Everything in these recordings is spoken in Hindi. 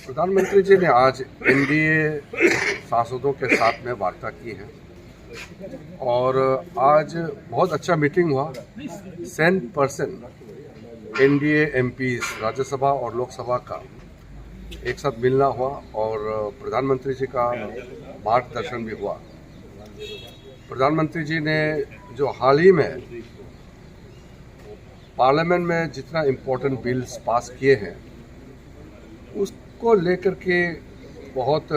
प्रधानमंत्री जी ने आज एनडीए सांसदों के साथ में वार्ता की है और आज बहुत अच्छा मीटिंग हुआ। 100% एनडीए एमपीज राज्यसभा और लोकसभा का एक साथ मिलना हुआ और प्रधानमंत्री जी का मार्गदर्शन भी हुआ। प्रधानमंत्री जी ने जो हाल ही में पार्लियामेंट में जितना इम्पोर्टेंट बिल्स पास किए हैं उसको लेकर के बहुत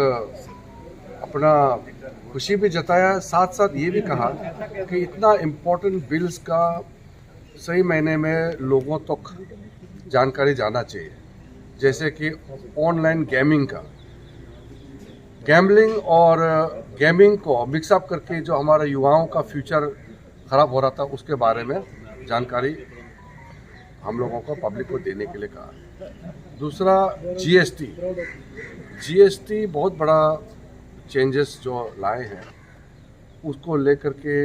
अपना खुशी भी जताया, साथ साथ ये भी कहा कि इतना इम्पोर्टेंट बिल्स का सही मायने में लोगों तक जानकारी जाना चाहिए। जैसे कि ऑनलाइन गेमिंग का, गैम्बलिंग और गेमिंग को मिक्सअप करके जो हमारा युवाओं का फ्यूचर खराब हो रहा था उसके बारे में जानकारी हम लोगों को पब्लिक को देने के लिए कहा। दूसरा जीएसटी बहुत बड़ा चेंजेस जो लाए हैं उसको लेकर के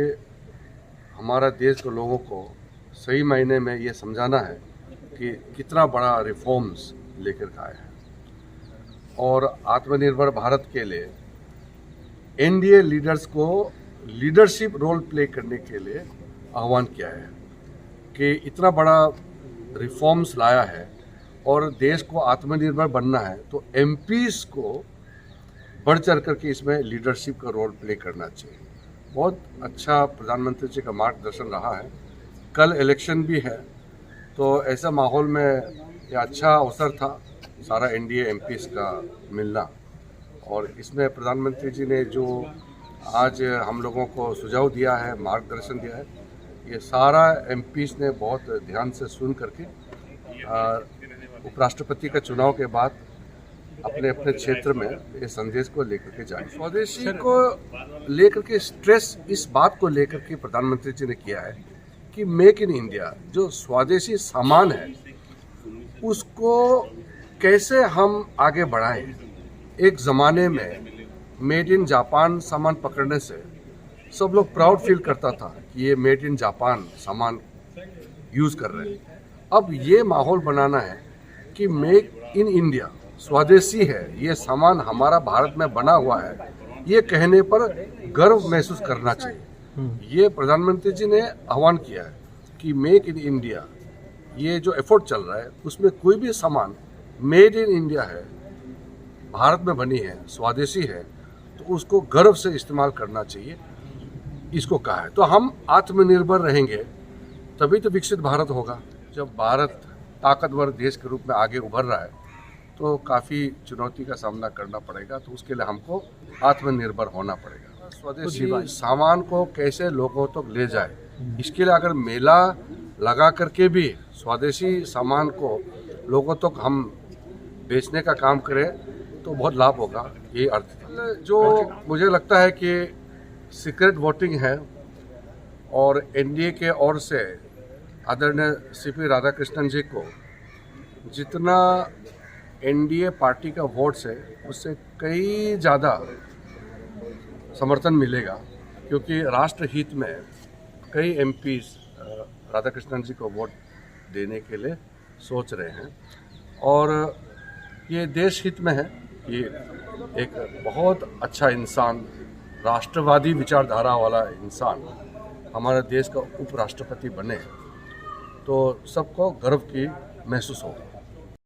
हमारा देश के लोगों को सही मायने में ये समझाना है कि कितना बड़ा रिफॉर्म्स लेकर के आए हैं और आत्मनिर्भर भारत के लिए एनडीए लीडर्स को लीडरशिप रोल प्ले करने के लिए आह्वान किया है कि इतना बड़ा रिफॉर्म्स लाया है और देश को आत्मनिर्भर बनना है तो एमपीज को बढ़ चढ़ करके इसमें लीडरशिप का रोल प्ले करना चाहिए। बहुत अच्छा प्रधानमंत्री जी का मार्गदर्शन रहा है। कल इलेक्शन भी है तो ऐसा माहौल में ये अच्छा अवसर था सारा एनडीए एमपीज का मिलना और इसमें प्रधानमंत्री जी ने जो आज हम लोगों को सुझाव दिया है, मार्गदर्शन दिया है, ये सारा एमपीज ने बहुत ध्यान से सुन करके उपराष्ट्रपति का चुनाव के बाद अपने अपने क्षेत्र में ये संदेश को लेकर के जाए। स्वदेशी को लेकर के स्ट्रेस इस बात को लेकर के प्रधानमंत्री जी ने किया है कि मेक इन इंडिया जो स्वदेशी सामान है उसको कैसे हम आगे बढ़ाएं। एक ज़माने में मेड इन जापान सामान पकड़ने से सब लोग प्राउड फील करता था कि ये मेड इन जापान सामान यूज़ कर रहे हैं। अब ये माहौल बनाना है कि मेक इन इंडिया स्वदेशी है, ये सामान हमारा भारत में बना हुआ है, ये कहने पर गर्व महसूस करना चाहिए। ये प्रधानमंत्री जी ने आह्वान किया है कि मेक इन इंडिया ये जो एफर्ट चल रहा है उसमें कोई भी सामान मेड इन इंडिया है, भारत में बनी है, स्वदेशी है, तो उसको गर्व से इस्तेमाल करना चाहिए, इसको कहा है। तो हम आत्मनिर्भर रहेंगे तभी तो विकसित भारत होगा। जब भारत ताकतवर देश के रूप में आगे उभर रहा है तो काफ़ी चुनौती का सामना करना पड़ेगा, तो उसके लिए हमको आत्मनिर्भर होना पड़ेगा। स्वदेशी सामान को कैसे लोगों तक ले जाए, इसके लिए अगर मेला लगा करके भी स्वदेशी सामान को लोगों तक हम बेचने का काम करें तो बहुत लाभ होगा। ये अर्थ जो मुझे लगता है कि सीक्रेट वोटिंग है और एनडीए के ओर से आदरणीय सीपी राधाकृष्णन जी को जितना एनडीए पार्टी का वोट है उससे कई ज़्यादा समर्थन मिलेगा, क्योंकि राष्ट्र हित में कई एमपीज राधाकृष्णन जी को वोट देने के लिए सोच रहे हैं और ये देश हित में है कि एक बहुत अच्छा इंसान, राष्ट्रवादी विचारधारा वाला इंसान हमारे देश का उपराष्ट्रपति बने तो सबको गर्व की महसूस होगा।